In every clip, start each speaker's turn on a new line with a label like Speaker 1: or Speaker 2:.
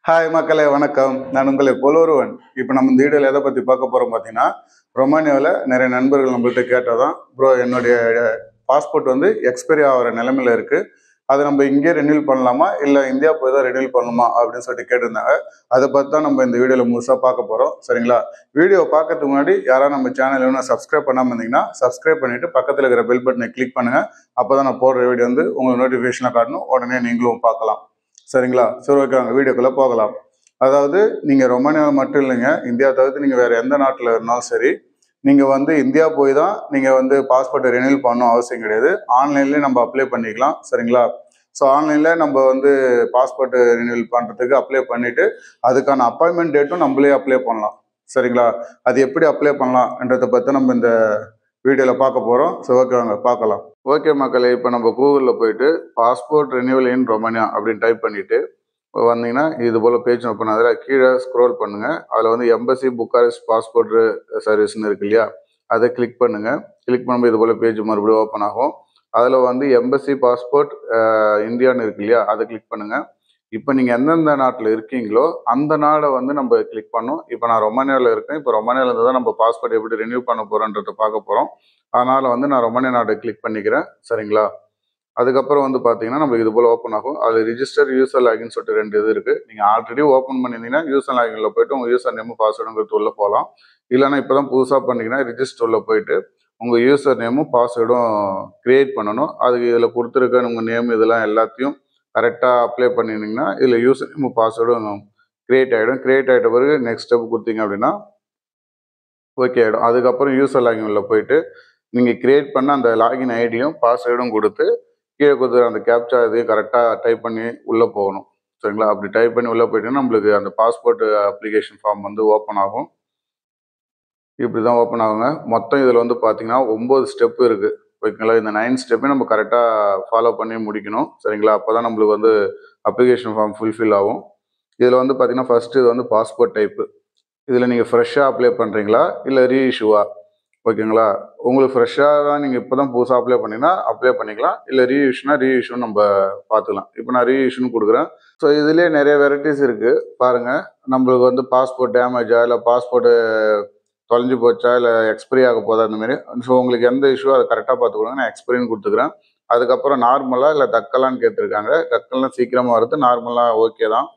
Speaker 1: Hi மக்களே வணக்கம். நான் உங்களை போல ஒருவன். இப்போ நம்ம இந்த வீடியோவில் எதை பற்றி பார்க்க போகிறோம் பார்த்தீங்கன்னா, ரொமானியாவில் நிறைய நண்பர்கள் நம்மள்ட்ட கேட்டதான், ப்ரோ என்னுடைய பாஸ்போர்ட் வந்து எக்ஸ்பைரி ஆகிற நிலைமையில் இருக்குது, அதை நம்ம இங்கே ரெனியூல் பண்ணலாமா இல்லை இந்தியா போய் தான் ரெனியூல் பண்ணணுமா அப்படின்னு சொல்லிட்டு கேட்டிருந்தாங்க. அதை பற்றி தான் நம்ம இந்த வீடியோவில் முழுசாக பார்க்க போகிறோம். சரிங்களா? வீடியோ பார்க்கறதுக்கு முன்னாடி யாராவது நம்ம சேனல் இன்னும் சப்ஸ்கிரைப் பண்ணாமல் இருந்தீங்கன்னா சப்ஸ்கிரைப் பண்ணிவிட்டு பக்கத்தில் இருக்கிற பெல் பட்டனை கிளிக் பண்ணுங்கள். அப்போ தான் நான் போடுற வீடியோ வந்து உங்களுக்கு நோட்டிஃபிகேஷனாக காட்டணும், உடனே நீங்களும் பார்க்கலாம். சரிங்களா? சரி, ஓகே, வாங்க வீடியோக்குள்ளே போகலாம். அதாவது நீங்கள் ரொமானியாவில் மட்டும் இல்லைங்க, இந்தியா தவிர்த்து நீங்கள் வேறு எந்த நாட்டில் இருந்தாலும் சரி, நீங்கள் வந்து இந்தியா போய் தான் நீங்கள் வந்து பாஸ்போர்ட்டை ரெனியூல் பண்ணணும் அவசியம் கிடையாது. ஆன்லைன்லேயே நம்ம அப்ளை பண்ணிக்கலாம். சரிங்களா? ஸோ ஆன்லைனில் நம்ம வந்து பாஸ்போர்ட்டு ரெனியூல் பண்ணுறதுக்கு அப்ளை பண்ணிவிட்டு அதுக்கான அப்பாயின்மெண்ட் டேட்டும் நம்மளே அப்ளை பண்ணலாம். சரிங்களா? அது எப்படி அப்ளை பண்ணலாம்ன்றதை பற்றி நம்ம இந்த வீடியோவில் பார்க்க போகிறோம். ஸோ ஓகே, வாங்க பார்க்கலாம். ஓகே மக்களே, இப்போ நம்ம கூகுளில் போயிட்டு பாஸ்போர்ட் ரெனியூவல் இன் ரொமானியா அப்படின்னு டைப் பண்ணிவிட்டு வந்தீங்கன்னா இது போல் பேஜ் ஓப்பன் ஆகுது. கீழே ஸ்க்ரோல் பண்ணுங்கள். அதில் வந்து எம்பசி புக்காரெஸ்ட் பாஸ்போர்ட் சர்வீஸ்னு இருக்கு இல்லையா, அதை கிளிக் பண்ணுங்கள். கிளிக் பண்ணும்போது இது போல் பேஜ் மறுபடியும் ஓப்பன் ஆகும். அதில் வந்து எம்பசி பாஸ்போர்ட் இந்தியான்னு இருக்கு இல்லையா, அதை கிளிக் பண்ணுங்கள். இப்போ நீங்கள் எந்தெந்த நாட்டில் இருக்கீங்களோ அந்த நாடை வந்து நம்ம கிளிக் பண்ணோம். இப்போ நான் ரொமானியாவில் இருக்கேன். இப்போ ரொமானியாவில் இருந்து தான் நம்ம பாஸ்போர்ட் எப்படி ரெனியூ பண்ண போகிறோன்றதை பார்க்க போகிறோம். அதனால் வந்து நான் ரொமானியா நாட்டை கிளிக் பண்ணிக்கிறேன். சரிங்களா? அதுக்கப்புறம் வந்து பார்த்தீங்கன்னா நம்ம இது போல் ஓப்பன் ஆகும். அது ரிஜிஸ்டர் யூசர் லாகின் சொல்லிட்டு 2 இது இருக்குது. நீங்கள் ஆல்ரெடி ஓப்பன் பண்ணியிருந்தீங்கன்னா யூசர் லாகினில் போய்ட்டு உங்கள் யூசர் நேமு பாஸ்வேர்டுங்கிறது உள்ளே போகலாம். இல்லைனா இப்போ தான் புதுசாக பண்ணிங்கன்னா ரிஜிஸ்டரில் போயிட்டு உங்கள் யூசர் நேமும் பாஸ்வேர்டும் க்ரியேட் பண்ணணும். அதுக்கு இதில் கொடுத்துருக்க உங்கள் நேம் இதெல்லாம் எல்லாத்தையும் கரெக்டாக அப்ளை பண்ணியிருந்தீங்கன்னா இதில் யூசர் நேமும் பாஸ்வேர்டும் க்ரியேட் ஆகிடும். க்ரியேட் ஆகிட்ட பிறகு நெக்ஸ்ட் ஸ்டெப் கொடுத்தீங்க அப்படின்னா ஓகே ஆகிடும். அதுக்கப்புறம் யூசர் லாகினில் போயிட்டு நீங்கள் க்ரியேட் பண்ண அந்த லாகின் ஐடியும் பாஸ்வேர்டும் கொடுத்து கீழே கொடுத்துற அந்த கேப்சா இதையும் கரெக்டாக டைப் பண்ணி உள்ளே போகணும். சரிங்களா? அப்படி டைப் பண்ணி உள்ளே போயிட்டீங்கன்னா நம்மளுக்கு அந்த பாஸ்போர்ட் அப்ளிகேஷன் ஃபார்ம் வந்து ஓப்பன் ஆகும். இப்படி தான் ஓப்பன் ஆகுங்க. மொத்தம் இதில் வந்து பார்த்தீங்கன்னா 9 ஸ்டெப்பு இருக்குது. ஓகேங்களா? இந்த 9 ஸ்டெப்பையும் நம்ம கரெக்டாக ஃபாலோ பண்ணி முடிக்கணும். சரிங்களா? அப்போ தான் நம்மளுக்கு வந்து அப்ளிகேஷன் ஃபார்ம் ஃபுல்ஃபில் ஆகும். இதில் வந்து பார்த்தீங்கன்னா ஃபஸ்ட்டு இது வந்து பாஸ்போர்ட் டைப்பு. இதில் நீங்கள் ஃப்ரெஷ்ஷாக அப்ளை பண்ணுறீங்களா இல்லை ரீஇஷ்யூவா? ஓகேங்களா? உங்களுக்கு ஃப்ரெஷ்ஷாக தான் நீங்கள் இப்போ தான் புதுசாக அப்ளை பண்ணிங்கன்னா அப்ளை பண்ணிக்கலாம். இல்லை ரீஇஷ்யூன்னு நம்ம பார்த்துக்கலாம். இப்போ நான் ரீஇஷ்யூன்னு கொடுக்குறேன். ஸோ இதுலேயே நிறைய வெரைட்டிஸ் இருக்குது பாருங்கள். நம்மளுக்கு வந்து பாஸ்போர்ட் டேமேஜா இல்லை பாஸ்போர்ட்டு தொலைஞ்சு போச்சா இல்லை எக்ஸ்பைரி ஆக போதா அந்தமாரி. ஸோ உங்களுக்கு எந்த இஷ்யூ அதை கரெக்டாக பார்த்துக்கோங்க. நான் எக்ஸ்பைரின்னு கொடுத்துக்கிறேன். அதுக்கப்புறம் நார்மலாக இல்லை டக்கலான்னு கேட்டிருக்காங்க. டக்கல்லாம் சீக்கிரமாக வருது, நார்மலாக ஓகே தான்.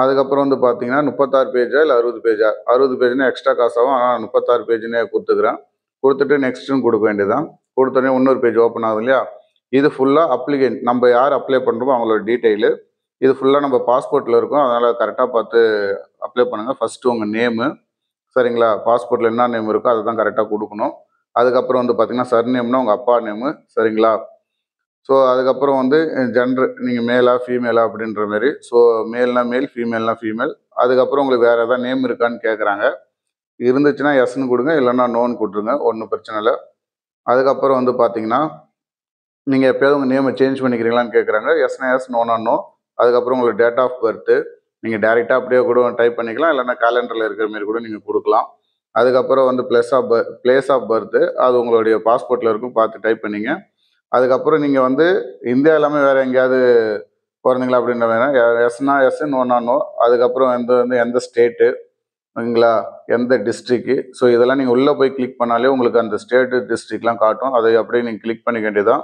Speaker 1: அதுக்கப்புறம் வந்து பார்த்தீங்கன்னா 36 பேஜா இல்லை 60 பேஜா? 60 பேஜ்னா எக்ஸ்ட்ரா காசு ஆகும். ஆனால் 36 பேஜ்னே கொடுத்துக்கிறேன். கொடுத்துட்டு நெக்ஸ்ட்டுன்னு கொடுக்க வேண்டியதான். கொடுத்தோடனே இன்னொரு பேஜ் ஓப்பன் ஆகுது இல்லையா? இது ஃபுல்லாக அப்ளிகேஷன் நம்ம யார் அப்ளை பண்ணுறோமோ அவங்களோட டீட்டெயிலு. இது ஃபுல்லாக நம்ம பாஸ்போர்ட்டில் இருக்கும். அதனால் கரெக்டாக பார்த்து அப்ளை பண்ணுங்கள். ஃபஸ்ட்டு உங்கள் நேமு. சரிங்களா? பாஸ்போர்ட்டில் என்ன நேம் இருக்கோ அதை தான் கரெக்டாக கொடுக்கணும். அதுக்கப்புறம் வந்து பார்த்தீங்கன்னா சர்நேம்னா உங்கள் அப்பா நேமு. சரிங்களா? ஸோ அதுக்கப்புறம் வந்து ஜெண்டர், நீங்கள் மேலா ஃபீமேலா அப்படின்ற மாரி. ஸோ மேல்னா மேல், ஃபீமேல்னா ஃபீமேல். அதுக்கப்புறம் உங்களுக்கு வேறு எதாவது நேம் இருக்கான்னு கேட்குறாங்க. இருந்துச்சுன்னா எஸ்ன்னு கொடுங்க, இல்லைன்னா நோன்னு கொடுத்துருங்க, ஒன்றும் பிரச்சனை இல்லை. அதுக்கப்புறம் வந்து பார்த்தீங்கன்னா நீங்கள் எப்போயாவது உங்கள் நேமை சேஞ்ச் பண்ணிக்கிறீங்களான்னு கேட்குறாங்க. எஸ்னா எஸ், நோனா நோ. அதுக்கப்புறம் உங்களுக்கு டேட் ஆஃப் பர்த்து நீங்கள் டேரெக்டாக அப்படியே கூட டைப் பண்ணிக்கலாம், இல்லைன்னா கேலண்டரில் இருக்கிற மாரி கூட நீங்கள் கொடுக்கலாம். அதுக்கப்புறம் வந்து பிளேஸ் ஆஃப் பர்த்து அது உங்களுடைய பாஸ்போர்ட்டில் இருக்கும், பார்த்து டைப் பண்ணிங்க. அதுக்கப்புறம் நீங்கள் வந்து இந்தியா இல்லாமல் வேறு எங்கேயாவது பிறந்தீங்களா அப்படின்ற வேணாம். எஸ்னா எஸ், நோனா நோ. அதுக்கப்புறம் எந்த ஸ்டேட்டு, ஓகேங்களா, எந்த டிஸ்ட்ரிக்கு. ஸோ இதெல்லாம் நீங்கள் உள்ளே போய் கிளிக் பண்ணாலே உங்களுக்கு அந்த ஸ்டேட்டு டிஸ்ட்ரிக்ட்லாம் காட்டும். அதை அப்படியே நீங்கள் கிளிக் பண்ணிக்க வேண்டியதான்.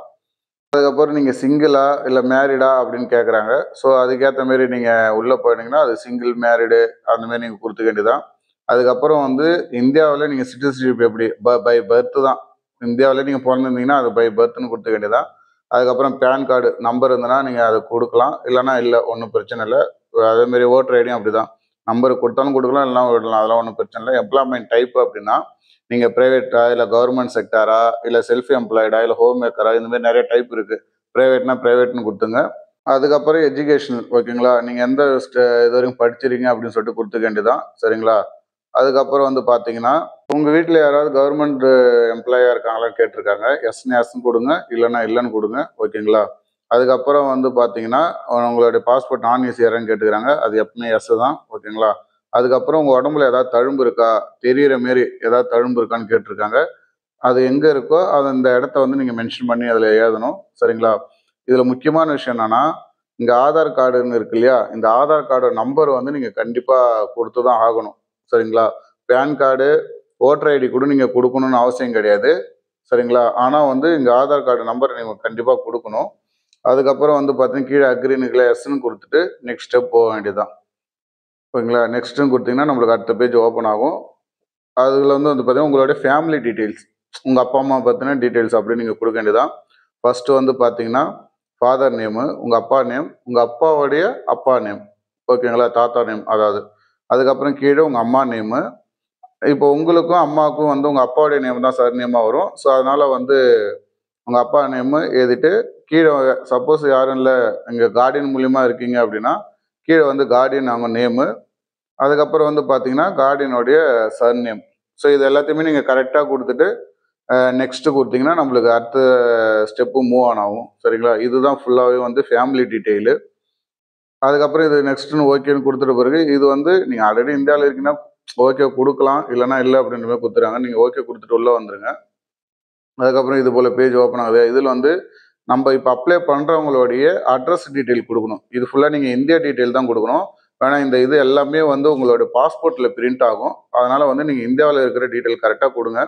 Speaker 1: அதுக்கப்புறம் நீங்கள் சிங்கிளா இல்லை மேரிடா அப்படின்னு கேட்குறாங்க. ஸோ அதுக்கேற்ற மாரி நீங்கள் உள்ளே போனீங்கன்னா அது சிங்கிள், மேரிடு அந்தமாரி நீங்கள் கொடுத்துக்க வேண்டியதான். அதுக்கப்புறம் வந்து இந்தியாவில் நீங்கள் சிட்டிசன்ஷிப் எப்படி பை பர்த்து தான். இந்தியாவில் நீங்கள் பிறந்திருந்தீங்கன்னா அது பை பர்த்னு கொடுத்துக்க வேண்டியதான். அதுக்கப்புறம் பேன் கார்டு நம்பர் இருந்ததுன்னா நீங்கள் அதை கொடுக்கலாம், இல்லைனா இல்லை, ஒன்றும் பிரச்சனை இல்லை. அதேமாரி ஓட்டர் ஐடியும் அப்படி தான். நம்பர் கொடுத்தாலும் கொடுக்கலாம், இல்லைனா விடலாம், அதெல்லாம் ஒன்றும் பிரச்சனை இல்லை. எம்ப்ளாய்மெண்ட் டைப் அப்படின்னா நீங்கள் ப்ரைவேட்டா இல்லை கவர்மெண்ட் செக்டாரா இல்லை செல்ஃப் எம்ப்ளாய்டா இல்லை ஹோம் மேக்கரா, இந்தமாரி நிறைய டைப் இருக்குது. ப்ரைவேட்னா ப்ரைவேட்னு கொடுத்துங்க. அதுக்கப்புறம் எஜுகேஷனல், ஓகேங்களா, நீங்கள் எந்த இது வரைக்கும் படிச்சிருக்கீங்க அப்படின்னு சொல்லிட்டு கொடுத்துக்க வேண்டியதான். சரிங்களா? அதுக்கப்புறம் வந்து பார்த்தீங்கன்னா உங்கள் வீட்டில் யாராவது கவர்மெண்ட் எம்ப்ளாயாக இருக்காங்களான்னு கேட்டிருக்காங்க. எஸ்ன்னு எஸ்ன்னு கொடுங்க, இல்லைன்னா இல்லைன்னு கொடுங்க. ஓகேங்களா? அதுக்கப்புறம் வந்து பார்த்தீங்கன்னா உங்களுடைய பாஸ்போர்ட் நான் ஈஸியாரான்னு கேட்டுக்கிறாங்க. அது எப்பவுமே எஸ் தான். ஓகேங்களா? அதுக்கப்புறம் உங்கள் உடம்புல ஏதாவது தழும்பு இருக்கா, தெரிகிற மாரி ஏதாவது தழும்பு இருக்கான்னு கேட்டிருக்காங்க. அது எங்கே இருக்கோ அது அந்த இடத்த வந்து நீங்கள் மென்ஷன் பண்ணி அதில் எழுதணும். சரிங்களா? இதில் முக்கியமான விஷயம் என்னென்னா இங்கே ஆதார் கார்டுன்னு இருக்கு இல்லையா, இந்த ஆதார் கார்டு நம்பர் வந்து நீங்கள் கண்டிப்பாக கொடுத்து தான் ஆகணும். சரிங்களா? பேன் கார்டு, ஓட்டர் ஐடி கூட நீங்கள் கொடுக்கணும்னு அவசியம் கிடையாது. சரிங்களா? ஆனால் வந்து இங்கே ஆதார் கார்டு நம்பர் நீங்கள் கண்டிப்பாக கொடுக்கணும். அதுக்கப்புறம் வந்து பார்த்தீங்கன்னா கீழே அக்ரின்னு எஸ்ன்னு கொடுத்துட்டு நெக்ஸ்ட் ஸ்டெப் போக வேண்டியதுதான். ஓகேங்களா? நெக்ஸ்ட்டுன்னு கொடுத்தீங்கன்னா நம்மளுக்கு அடுத்த பேஜ் ஓப்பன் ஆகும். அதில் வந்து பார்த்தீங்கன்னா உங்களுடைய ஃபேமிலி டீட்டெயில்ஸ், உங்கள் அப்பா அம்மா பற்றின டீட்டெயில்ஸ் அப்படி நீங்கள் கொடுக்க வேண்டியதான். ஃபஸ்ட்டு வந்து பார்த்தீங்கன்னா ஃபாதர் நேமு, உங்கள் அப்பா நேம், உங்கள் அப்பாவுடைய அப்பா நேம், ஓகேங்களா, தாத்தா நேம் அதாவது. அதுக்கப்புறம் கீழே உங்கள் அம்மா நேமு. இப்போ உங்களுக்கும் அம்மாவுக்கும் வந்து உங்கள் அப்பாவுடைய நேம் தான் சர் நேமாக வரும். ஸோ அதனால் வந்து உங்கள் அப்பா நேமு எழுதிட்டு கீழே சப்போஸ் யாரும் இல்லை, இங்கே கார்டியன் மூலியமா இருக்கீங்க அப்படின்னா கீழே வந்து கார்டியன் அவங்க நேமு, அதுக்கப்புறம் வந்து பார்த்தீங்கன்னா கார்டியனுடைய சர் நேம். ஸோ இது எல்லாத்தையுமே நீங்கள் கரெக்டாக கொடுத்துட்டு நெக்ஸ்ட்டு கொடுத்தீங்கன்னா நம்மளுக்கு அடுத்த ஸ்டெப்பு மூவ் ஆன் ஆகும். சரிங்களா? இதுதான் ஃபுல்லாகவே வந்து ஃபேமிலி டீட்டெயிலு. அதுக்கப்புறம் இது நெக்ஸ்ட்டுன்னு ஓகேன்னு கொடுத்துட்ட பிறகு இது வந்து நீங்கள் ஆல்ரெடி இந்தியாவில் இருக்கீங்கன்னா ஓகே கொடுக்கலாம், இல்லைனா இல்லை அப்படின்ற மாதிரி கொடுத்துறாங்க. நீங்கள் ஓகே கொடுத்துட்டு உள்ளே வந்துடுங்க. அதுக்கப்புறம் இது போல் பேஜ் ஓப்பன் ஆகுது. இதில் வந்து நம்ம இப்போ அப்ளை பண்ணுறவங்களுடைய அட்ரஸ் டீட்டெயில் கொடுக்கணும். இது ஃபுல்லாக நீங்கள் இந்தியா டீட்டெயில் தான் கொடுக்கணும். ஏன்னா இந்த இது எல்லாமே வந்து உங்களோட பாஸ்போர்ட்டில் பிரிண்ட் ஆகும். அதனால் வந்து நீங்கள் இந்தியாவில் இருக்கிற டீட்டெயில் கரெக்டாக கொடுங்க.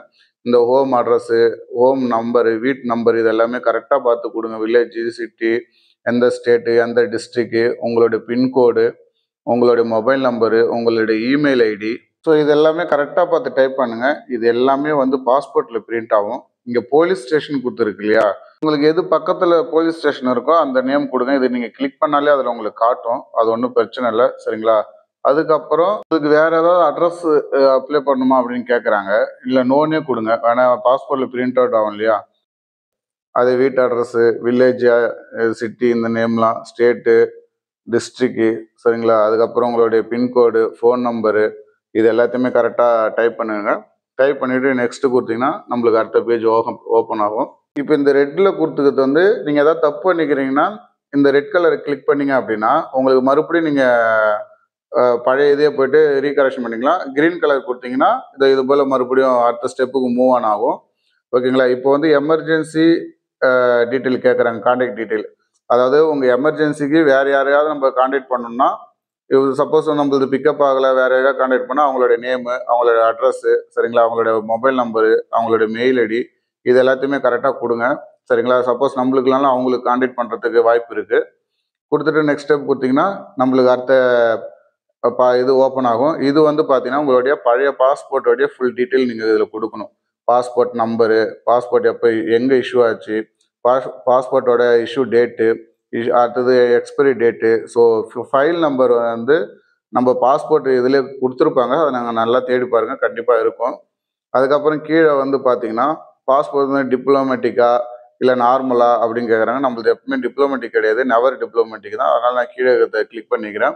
Speaker 1: இந்த ஹோம் அட்ரஸ்ஸு, ஹோம் நம்பரு, வீட்டு நம்பர் இது எல்லாமே கரெக்டாக பார்த்து கொடுங்க. வில்லேஜ், சிட்டி, எந்த ஸ்டேட்டு, எந்த டிஸ்ட்ரிக்கு, உங்களுடைய பின்கோடு, உங்களுடைய மொபைல் நம்பரு, உங்களுடைய இமெயில் ஐடி. ஸோ இது எல்லாமே கரெக்டாக பார்த்து டைப் பண்ணுங்கள். இது எல்லாமே வந்து பாஸ்போர்ட்டில் பிரிண்ட் ஆகும். இங்கே போலீஸ் ஸ்டேஷன் கொடுத்துருக்கு இல்லையா, உங்களுக்கு எது பக்கத்தில் போலீஸ் ஸ்டேஷன் இருக்கோ அந்த நேம் கொடுங்க. இது நீங்கள் கிளிக் பண்ணாலே அதில் உங்களுக்கு காட்டும். அது ஒன்றும் பிரச்சனை இல்லை. சரிங்களா? அதுக்கப்புறம் இதுக்கு வேறு ஏதாவது அட்ரஸ் அப்ளை பண்ணணுமா அப்படின்னு கேட்குறாங்க. இல்லை நோனே கொடுங்க. வேணால் பாஸ்போர்ட்டில் பிரிண்ட் அவுட் ஆகும் இல்லையா, அது வீட்டு அட்ரஸ்ஸு, வில்லேஜ், சிட்டி இந்த நேம்லாம், ஸ்டேட்டு, டிஸ்ட்ரிக்கு. சரிங்களா? அதுக்கப்புறம் உங்களுடைய பின்கோடு, ஃபோன் நம்பரு இது எல்லாத்தையுமே கரெக்டாக டைப் பண்ணுங்க. டைப் பண்ணிவிட்டு நெக்ஸ்ட்டு கொடுத்தீங்கன்னா நம்மளுக்கு அடுத்த பேஜ் ஓப்பன் ஆகும். இப்போ இந்த ரெட்டில் கொடுத்துக்கிறது வந்து நீங்கள் எதாவது தப்பு பண்ணிக்கிறீங்கன்னா இந்த ரெட் கலரை கிளிக் பண்ணீங்க அப்படின்னா உங்களுக்கு மறுபடியும் நீங்கள் பழைய இதே போய்ட்டு ரீகரெக்ஷன் பண்ணிக்கலாம். க்ரீன் கலர் கொடுத்தீங்கன்னா இது போல் மறுபடியும் அடுத்த ஸ்டெப்புக்கு மூவ் ஆன் ஆகும். ஓகேங்களா? இப்போ வந்து எமர்ஜென்சி டீட்டெயில் கேட்குறாங்க, கான்டாக்ட் டீட்டெயில். அதாவது உங்கள் எமர்ஜென்சிக்கு வேறு யாரையாவது நம்ம கான்டாக்ட் பண்ணணும்னா சப்போஸ் நம்மளது பிக்கப் ஆகலை, வேறு ஏதாவது கான்டாக்ட் பண்ணால் அவங்களோட நேமு, அவங்களோட அட்ரஸ்ஸு, சரிங்களா, அவங்களோட மொபைல் நம்பரு, அவங்களோட மெயில் ஐடி இது எல்லாத்தையுமே கரெக்டாக கொடுங்க. சரிங்களா? சப்போஸ் நம்மளுக்குலாம் அவங்களுக்கு கான்டாக்ட் பண்ணுறதுக்கு வாய்ப்பு இருக்குது. கொடுத்துட்டு நெக்ஸ்ட் ஸ்டெப் கொடுத்தீங்கன்னா நம்மளுக்கு அடுத்த இது ஓப்பன் ஆகும். இது வந்து பார்த்தீங்கன்னா உங்களுடைய பழைய பாஸ்போர்ட்டோடைய ஃபுல் டீட்டெயில் நீங்கள் இதில் கொடுக்கணும். பாஸ்போர்ட் நம்பரு, பாஸ்போர்ட் எப்போ எங்கே இஷ்யூ ஆச்சு, பாஸ்போர்ட்டோட இஷ்யூ டேட்டு, அடுத்தது expiry date. So file number வந்து நம்ம பாஸ்போர்ட் இதில் கொடுத்துருப்பாங்க. அதை நாங்கள் நல்லா தேடி பாருங்கள், கண்டிப்பாக இருக்கும். அதுக்கப்புறம் கீழே வந்து பார்த்தீங்கன்னா பாஸ்போர்ட் வந்து டிப்ளமேட்டிக்கா இல்லை நார்மலா அப்படின்னு கேட்குறாங்க. நம்மளது எப்பவுமே டிப்ளமேட்டிக் கிடையாது, நெவர் டிப்ளமேட்டிக் தான். அதனால் நான் கீழே கிளிக் பண்ணிக்கிறேன்.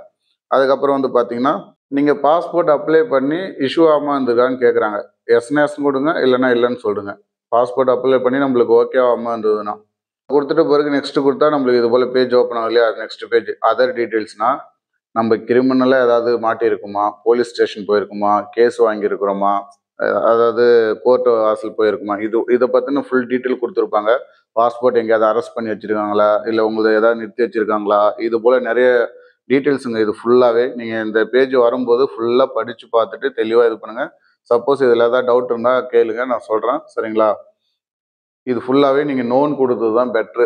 Speaker 1: அதுக்கப்புறம் வந்து பார்த்தீங்கன்னா நீங்கள் பாஸ்போர்ட் அப்ளை பண்ணி இஷ்யூ ஆகாமல் இருந்திருக்கான்னு கேட்குறாங்க. எஸ்னா எஸ் கொடுங்க, இல்லைன்னா இல்லைன்னு சொல்லுங்க. பாஸ்போர்ட் அப்ளை பண்ணி நம்மளுக்கு ஓகே ஆகாமல் இருந்ததுன்னா கொடுத்துட்டு பிறகு நெக்ஸ்ட்டு கொடுத்தா நம்மளுக்கு இது போல் பேஜ் ஓப்பன் ஆகும் இல்லையா. நெக்ஸ்ட் பேஜ் அதர் டீட்டெயில்ஸ்னால் நம்ம கிரிமினலாக ஏதாவது மாட்டியிருக்குமா, போலீஸ் ஸ்டேஷன் போயிருக்குமா, கேஸ் வாங்கியிருக்கிறோமா, அதாவது கோர்ட்டு வாசல் போயிருக்குமா, இதை பற்றின ஃபுல் டீட்டெயில் கொடுத்துருப்பாங்க. பாஸ்போர்ட் எங்கேயாவது அரெஸ்ட் பண்ணி வச்சுருக்காங்களா, இல்லை உங்களை ஏதாவது நிறுத்தி வச்சுருக்காங்களா, இது போல் நிறைய டீட்டெயில்ஸுங்க. இது ஃபுல்லாகவே நீங்கள் இந்த பேஜ் வரும்போது ஃபுல்லாக படித்து பார்த்துட்டு தெளிவாக இது பண்ணுங்கள். சப்போஸ் இதில் ஏதாவது டவுட் இருந்தால் கேளுங்க, நான் சொல்கிறேன். சரிங்களா? இது ஃபுல்லாகவே நீங்கள் நோன் கொடுத்தது தான் பெட்ரு.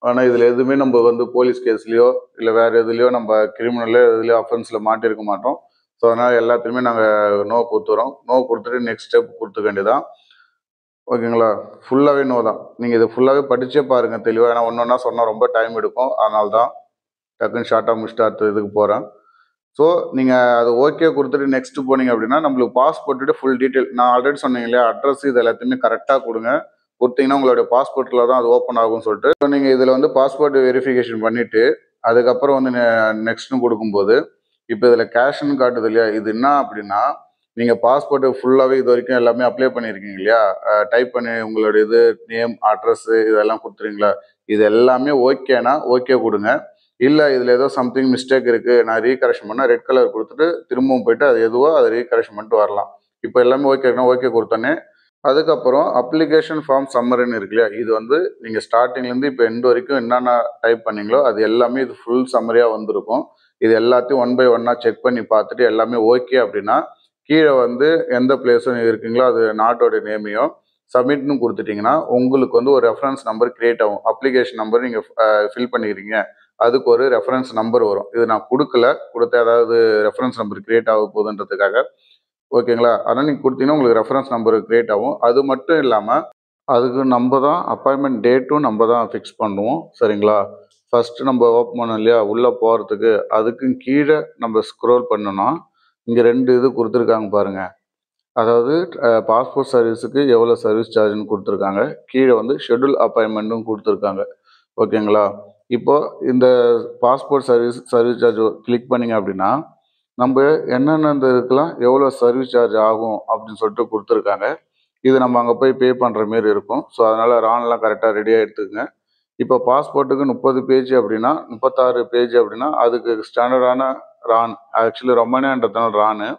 Speaker 1: ஆனால் இதில் எதுவுமே நம்ம வந்து போலீஸ் கேஸ்லேயோ இல்லை வேறு எதுலேயோ நம்ம கிரிமினலோ எதுலேயோ அஃபென்ஸில் மாட்டியிருக்க மாட்டோம். ஸோ அதனால் எல்லாத்துலேயுமே நாங்கள் நோ கொடுத்துறோம். நோ கொடுத்துட்டு நெக்ஸ்ட் ஸ்டெப் கொடுத்துக்க வேண்டியதான். ஓகேங்களா? ஃபுல்லாகவே நோ தான். நீங்கள் இதை ஃபுல்லாகவே படித்தே பாருங்கள் தெளிவாக. ஏன்னா ஒன்று ஒன்றா சொன்னால் ரொம்ப டைம் எடுக்கும். அதனால தான் டக்குன்னு ஷார்ட்டாக முடிச்சுட்டு அடுத்த இதுக்கு போகிறேன். ஸோ நீங்கள் அது ஓகே கொடுத்துட்டு நெக்ஸ்ட்டு போனீங்க அப்படின்னா நம்மளுக்கு பாஸ்போர்ட்டோட ஃபுல் டீட்டெயில் நான் ஆல்ரெடி சொன்னீங்க இல்லையா, அட்ரஸ் இது எல்லாத்தையுமே கரெக்டாக கொடுங்க. கொடுத்தீங்கன்னா உங்களுடைய பாஸ்போர்ட்டில் தான் அது ஓப்பன் ஆகும்னு சொல்லிட்டு. ஸோ நீங்கள் இதில் வந்து பாஸ்போர்ட் வெரிஃபிகேஷன் பண்ணிவிட்டு அதுக்கப்புறம் வந்து நெக்ஸ்ட்னு கொடுக்கும்போது இப்போ இதில் கேஷ்னு காட்டுது இல்லையா, இது என்ன அப்படின்னா நீங்கள் பாஸ்போர்ட்டு ஃபுல்லாகவே இது வரைக்கும் எல்லாமே அப்ளை பண்ணியிருக்கீங்க இல்லையா, டைப் பண்ணி உங்களுடைய இது நேம், அட்ரஸ்ஸு இதெல்லாம் கொடுத்துருங்களா, இது எல்லாமே ஓகேனா ஓகே கொடுங்க. இல்லை இதில் ஏதோ சம்திங் மிஸ்டேக் இருக்குது, நான் ரீகரெக்ஷன் பண்ணால் ரெட் கலர் கொடுத்துட்டு திரும்பவும் போயிட்டு அது எதுவோ அதை ரீகரெக்ஷன் பண்ணிட்டு வரலாம். இப்போ எல்லாமே ஓகேனா ஓகே கொடுத்தோன்னே அதுக்கப்புறம் அப்ளிகேஷன் ஃபார்ம் சம்மரின்னு இருக்கு இல்லையா, இது வந்து நீங்கள் ஸ்டார்டிங்லேருந்து இப்போ எண்ட் வரைக்கும் என்னென்ன டைப் பண்ணீங்களோ அது எல்லாமே இது ஃபுல் சம்மரியாக வந்திருக்கும். இது எல்லாத்தையும் ஒன் பை ஒன்னாக செக் பண்ணி பார்த்துட்டு எல்லாமே ஓகே அப்படின்னா கீழே வந்து எந்த பிளேஸும் இருக்குங்களோ அது நாட்டோட நேமையும் சப்மிட்னு கொடுத்துட்டிங்கன்னா உங்களுக்கு வந்து ஒரு ரெஃபரன்ஸ் நம்பர் கிரியேட் ஆகும். அப்ளிகேஷன் நம்பர் நீங்கள் ஃபில் பண்ணிக்கிறீங்க, அதுக்கு ஒரு ரெஃபரன்ஸ் நம்பர் வரும். இது நான் கொடுத்த ஏதாவது ரெஃபரன்ஸ் நம்பர் கிரியேட் ஆக போகுதுன்றதுக்காக ஓகேங்களா. அதனால் நீங்கள் கொடுத்தீங்கன்னா உங்களுக்கு ரெஃபரன்ஸ் நம்பர் கிரியேட் ஆகும். அது மட்டும் இல்லாமல் அதுக்கு நம்ம தான் அப்பாயின்மெண்ட் டேட்டும் நம்ம தான் ஃபிக்ஸ் பண்ணுவோம், சரிங்களா. ஃபஸ்ட்டு நம்ம ஓப்பன் பண்ணோம் இல்லையா, உள்ளே போகிறதுக்கு அதுக்கும் கீழே நம்ம ஸ்க்ரோல் பண்ணோன்னா இங்கே 2 இது கொடுத்துருக்காங்க பாருங்கள். அதாவது பாஸ்போர்ட் சர்வீஸுக்கு எவ்வளோ சர்வீஸ் சார்ஜ்னு கொடுத்துருக்காங்க, கீழே வந்து ஷெட்யூல் அப்பாயின்மெண்ட்டும் கொடுத்துருக்காங்க, ஓகேங்களா. இப்போ இந்த பாஸ்போர்ட் சர்வீஸ் சார்ஜ் கிளிக் பண்ணிங்க அப்படின்னா நம்ம என்னென்ன இதுக்கெல்லாம் எவ்வளோ சர்வீஸ் சார்ஜ் ஆகும் அப்படின்னு சொல்லிட்டு கொடுத்துருக்காங்க. இது நம்ம அங்கே போய் பே பண்ணுற மாரி இருக்கும். ஸோ அதனால் ரான்லாம் கரெக்டாக ரெடியாக எடுத்துக்கங்க. இப்போ பாஸ்போர்ட்டுக்கு 30 பேஜ் அப்படின்னா 36 பேஜ் அப்படின்னா அதுக்கு ஸ்டாண்டர்டான ரான், ஆக்சுவலி ரொமானியான்றதுனால ரானு,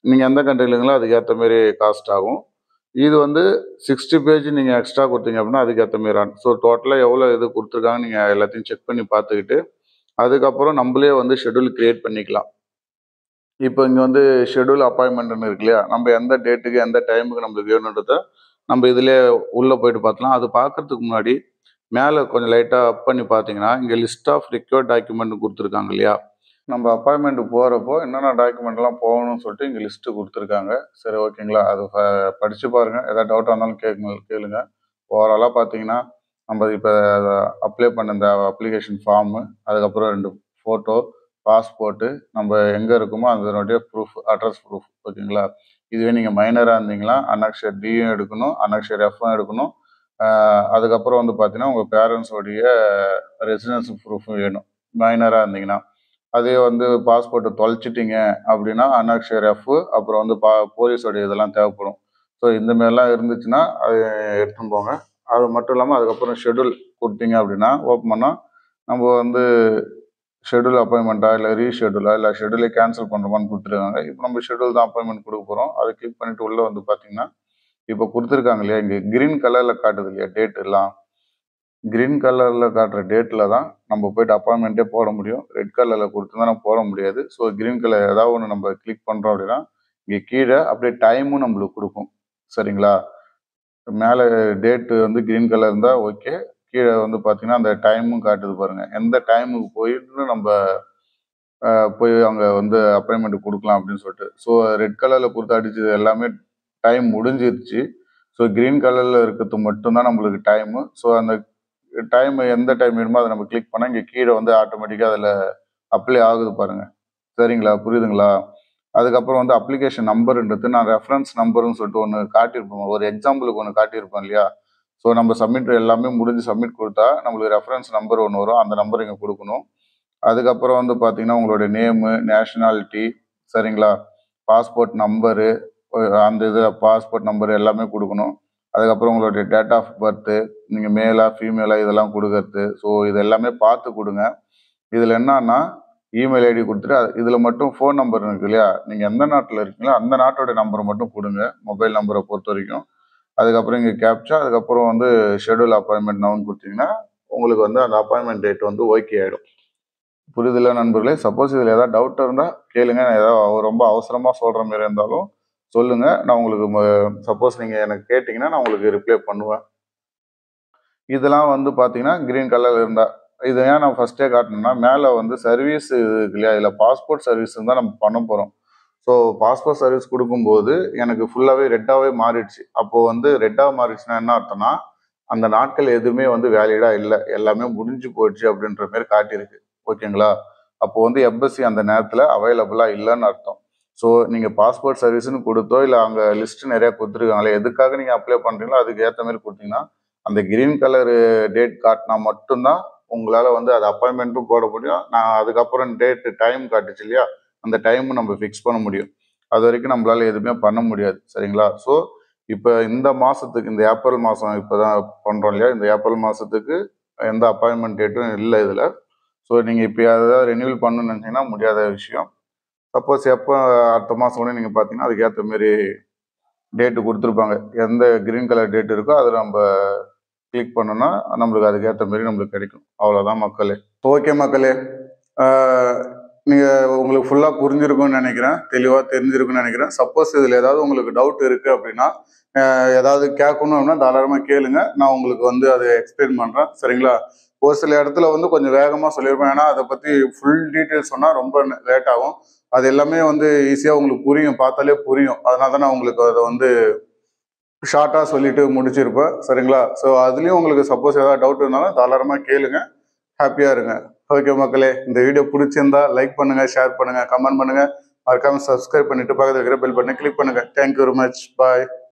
Speaker 1: நீங்கள் எந்த கண்ட்ரிலங்களோ அதுக்கேற்ற மாரி காஸ்ட் ஆகும். இது வந்து 60 பேஜ் நீங்கள் எக்ஸ்ட்ரா கொடுத்தீங்க அப்படின்னா அதுக்கேற்ற மாரி ரான். ஸோ டோட்டலாக எவ்வளோ இது கொடுத்துருக்காங்க நீங்கள் எல்லாத்தையும் செக் பண்ணி பார்த்துக்கிட்டு அதுக்கப்புறம் நம்மளே வந்து ஷெட்யூல் க்ரியேட் பண்ணிக்கலாம். இப்போ இங்கே வந்து ஷெட்யூல் அப்பாயின்மெண்ட்னு இருக்கு இல்லையா, நம்ம எந்த டேட்டுக்கு எந்த டைமுக்கு நம்மளுக்கு வேணுன்றத நம்ம இதிலே உள்ளே போயிட்டு பார்த்தலாம். அது பார்க்கறதுக்கு முன்னாடி மேலே கொஞ்சம் லைட்டாக அப் பண்ணி பார்த்தீங்கன்னா இங்கே லிஸ்ட் ஆஃப் ரிக்வயர்ட் டாக்குமெண்ட் கொடுத்துருக்காங்க இல்லையா. நம்ம அப்பாயின்மெண்ட் போகிறப்போ என்னென்ன டாக்குமெண்ட்லாம் போகணும்னு சொல்லிட்டு இங்கே லிஸ்ட்டு கொடுத்துருக்காங்க. சரி ஓகேங்களா, அது படித்து பாருங்கள். எதாவது டவுட்டாக இருந்தாலும் கேளுங்க. ஓவராலாக பார்த்தீங்கன்னா நம்ம இப்போ அப்ளை பண்ண இந்த அப்ளிகேஷன் ஃபார்மு, அதுக்கப்புறம் 2 ஃபோட்டோ, பாஸ்போர்ட்டு, நம்ம எங்கே இருக்கோமோ அதனுடைய ப்ரூஃப், அட்ரஸ் ப்ரூஃப், ஓகேங்களா. இதுவே நீங்கள் மைனராக இருந்தீங்களா அனக்ஷர் டியும் எடுக்கணும், அனக்ஷர் எஃப்பும் எடுக்கணும். அதுக்கப்புறம் வந்து பார்த்தீங்கன்னா உங்கள் பேரண்ட்ஸோடைய ரெசிடென்ஸ் ப்ரூஃபும் வேணும் மைனராக இருந்தீங்கன்னா. அதே வந்து பாஸ்போர்ட்டை தொலைச்சிட்டிங்க அப்படின்னா அனக்ஷர் எஃப்பு, அப்புறம் வந்து போலீஸோடைய இதெல்லாம் தேவைப்படும். ஸோ இந்தமாரிலாம் இருந்துச்சுன்னா அது எடுத்துன்னு போங்க. அது மட்டும் இல்லாமல் அதுக்கப்புறம் ஷெட்யூல் கொடுத்தீங்க அப்படின்னா ஓப்பன் பண்ணால் நம்ம வந்து ஷெட்யூல் அப்பாயின்மெண்ட்டா இல்லை ரீஷெட்யூலா இல்லை ஷெட்யூலே கேன்சல் பண்ணுறோமான்னு கொடுத்துருக்காங்க. இப்போ நம்ம ஷெட்யூல் தான் அப்பாயின்மெண்ட் கொடுக்க போகிறோம். அதை கிளிக் பண்ணிவிட்டு உள்ளே வந்து பார்த்தீங்கன்னா இப்போ கொடுத்துருக்காங்க இல்லையா, இங்கே க்ரீன் கலரில் காட்டுது இல்லையா டேட் எல்லாம், க்ரீன் கலரில் காட்டுற டேட்டில் தான் நம்ம போய்ட்டு அப்பாயின்மெண்ட்டே போட முடியும். ரெட் கலரில் கொடுத்துருந்தா நம்ம போட முடியாது. ஸோ க்ரீன் கலர் ஏதாவது ஒன்று நம்ம கிளிக் பண்ணுறோம் அப்படின்னா இங்கே கீழே அப்படியே டைமும் நம்மளுக்கு கொடுக்கும், சரிங்களா. மேலே டேட்டு வந்து க்ரீன் கலர் இருந்தால் ஓகே, கீழே வந்து பார்த்தீங்கன்னா அந்த டைமும் காட்டுது பாருங்கள். எந்த டைமுக்கு போயிட்டு நம்ம போய் அங்கே வந்து அப்பாயின்மெண்ட் கொடுக்கலாம் அப்படின்னு சொல்லிட்டு. ஸோ ரெட் கலரில் கொடுத்து அடிச்சது எல்லாமே டைம் முடிஞ்சிருச்சு. ஸோ க்ரீன் கலரில் இருக்கிறது மட்டும்தான் நம்மளுக்கு டைமு. ஸோ அந்த டைம் எந்த டைம் வேணுமோ அதை நம்ம கிளிக் பண்ணால் இங்கே கீழே வந்து ஆட்டோமேட்டிக்காக அதில் அப்ளை ஆகுது பாருங்கள், சரிங்களா, புரியுதுங்களா. அதுக்கப்புறம் வந்து அப்ளிகேஷன் நம்பருன்றது நான் ரெஃபரன்ஸ் நம்பருன்னு சொல்லிட்டு ஒன்று காட்டியிருப்போம், ஒரு எக்ஸாம்பிளுக்கு ஒன்று காட்டியிருப்போம் இல்லையா. ஸோ நம்ம சப்மிட் எல்லாமே முடிஞ்சு சப்மிட் கொடுத்தா நம்மளுக்கு ரெஃபரன்ஸ் நம்பர் ஒன்று வரும், அந்த நம்பர் இங்கே கொடுக்கணும். அதுக்கப்புறம் வந்து பார்த்தீங்கன்னா உங்களுடைய நேமு, நேஷ்னாலிட்டி, சரிங்களா, பாஸ்போர்ட் நம்பரு, அந்த இது பாஸ்போர்ட் நம்பர் எல்லாமே கொடுக்கணும். அதுக்கப்புறம் உங்களுடைய டேட் ஆஃப் பர்த்து, நீங்கள் மேலா ஃபீமேலா இதெல்லாம் கொடுக்கறது. ஸோ இது எல்லாமே பார்த்து கொடுங்க. இதில் என்னன்னா இமெயில் ஐடி கொடுத்துட்டு இதில் மட்டும் ஃபோன் நம்பர் இருக்கு இல்லையா, நீங்கள் எந்த நாட்டில் இருக்கீங்களோ அந்த நாட்டோடைய நம்பரை மட்டும் கொடுங்க, மொபைல் நம்பரை பொறுத்த வரைக்கும். அதுக்கப்புறம் இங்கே கேப்ச்சா, அதுக்கப்புறம் வந்து ஷெட்யூல் அப்பாயின்மெண்ட் நவுன்னு கொடுத்தீங்கன்னா உங்களுக்கு வந்து அந்த அப்பாயின்மெண்ட் டேட் வந்து ஓகே ஆகிடும். புரிதல நண்பர்களே. சப்போஸ் இதில் ஏதாவது டவுட் இருந்தால் கேளுங்க. நான் ஏதாவது ரொம்ப அவசரமாக சொல்கிற மாரி இருந்தாலும் சொல்லுங்கள். நான் உங்களுக்கு சப்போஸ் நீங்கள் எனக்கு கேட்டிங்கன்னா நான் உங்களுக்கு ரிப்ளை பண்ணுவேன். இதெல்லாம் வந்து பார்த்தீங்கன்னா க்ரீன் கலரில் இருந்தால் இதை ஏன் நான் ஃபஸ்ட்டே காட்டணும்னா மேலே வந்து சர்வீஸ் இருக்கு இல்லையா, இதில் பாஸ்போர்ட் சர்வீஸ் தான் நம்ம பண்ண போகிறோம். ஸோ பாஸ்போர்ட் சர்வீஸ் கொடுக்கும்போது எனக்கு ஃபுல்லாகவே ரெட்டாகவே மாறிடுச்சு. அப்போது வந்து ரெட்டாக மாறிடுச்சுன்னா என்ன அர்த்தம்னா அந்த நாட்கள் எதுவுமே வந்து வேலிடாக இல்லை, எல்லாமே முடிஞ்சு போயிடுச்சு அப்படின்ற மாரி காட்டியிருக்கு, ஓகேங்களா. அப்போ வந்து எம்பசி அந்த நேரத்தில் அவைலபிளாக இல்லைன்னு அர்த்தம். ஸோ நீங்கள் பாஸ்போர்ட் சர்வீஸ்னு கொடுத்தோ இல்லை அங்கே லிஸ்ட்டு நிறையா கொடுத்துருக்காங்களே, எதுக்காக நீங்கள் அப்ளை பண்ணுறீங்களோ அதுக்கு ஏற்ற மாதிரி கொடுத்தீங்கன்னா அந்த க்ரீன் கலரு டேட் காட்டினா மட்டும்தான் உங்களால் வந்து அது அப்பாயின்மெண்ட்டும் போட முடியும். நான் அதுக்கப்புறம் டைம் காட்டுச்சு இல்லையா, அந்த டைமும் நம்ம ஃபிக்ஸ் பண்ண முடியும். அது வரைக்கும் நம்மளால் எதுவுமே பண்ண முடியாது, சரிங்களா. ஸோ இப்போ இந்த மாதத்துக்கு, இந்த ஏப்ரல் மாதம் இப்போ தான் பண்ணுறோம் இல்லையா, இந்த ஏப்ரல் மாதத்துக்கு எந்த அப்பாயின்மெண்ட் டேட்டும் இல்லை இதில். ஸோ நீங்கள் இப்போ ஏதாவது ரெனியூவல் பண்ணணும்னு நினச்சிங்கன்னா முடியாத விஷயம். சப்போஸ் எப்போ அடுத்த மாதம் கூட நீங்கள் பார்த்தீங்கன்னா அதுக்கேற்ற மாரி டேட்டு கொடுத்துருப்பாங்க. எந்த கிரீன் கலர் டேட் இருக்கோ அதை நம்ம கிளிக் பண்ணோம்னா நம்மளுக்கு அதுக்கேற்ற மாரி நம்மளுக்கு கிடைக்கும். அவ்வளோதான் மக்களே. ஓகே மக்களே, நீங்கள் உங்களுக்கு ஃபுல்லாக புரிஞ்சிருக்கும்னு நினைக்கிறேன், தெளிவாக தெரிஞ்சிருக்குன்னு நினைக்கிறேன். சப்போஸ் இதில் ஏதாவது உங்களுக்கு டவுட் இருக்குது அப்படின்னா, ஏதாவது கேட்கணும் அப்படின்னா தாராளமாக கேளுங்க. நான் உங்களுக்கு வந்து அதை எக்ஸ்பிளைன் பண்ணுறேன். சரிங்களா? ஒரு சில இடத்துல வந்து கொஞ்சம் வேகமாக சொல்லியிருப்பேன். ஏன்னா அதை பற்றி ஃபுல் டீட்டெயில்ஸ் சொன்னால் ரொம்ப லேட் ஆகும். அது எல்லாமே வந்து ஈஸியாக உங்களுக்கு புரியும், பார்த்தாலே புரியும். அதனால தான் நான் உங்களுக்கு அதை வந்து ஷார்ட்டாக சொல்லிட்டு முடிச்சிருப்பேன். சரிங்களா? ஸோ அதுலேயும் உங்களுக்கு சப்போஸ் ஏதாவது டவுட் இருந்தாலும் தாராளமாக கேளுங்க. ஹாப்பியாக இருங்க. ஓகே மக்களே, இந்த வீடியோ பிடிச்சிருந்தா லைக் பண்ணுங்க, ஷேர் பண்ணுங்க, கமெண்ட் பண்ணுங்க, மறக்காம சப்ஸ்கிரைப் பண்ணிட்டு பக்கத்தில் இருக்கிற பெல் பட்டனை கிளிக் பண்ணுங்க. Thank you very much. பாய்.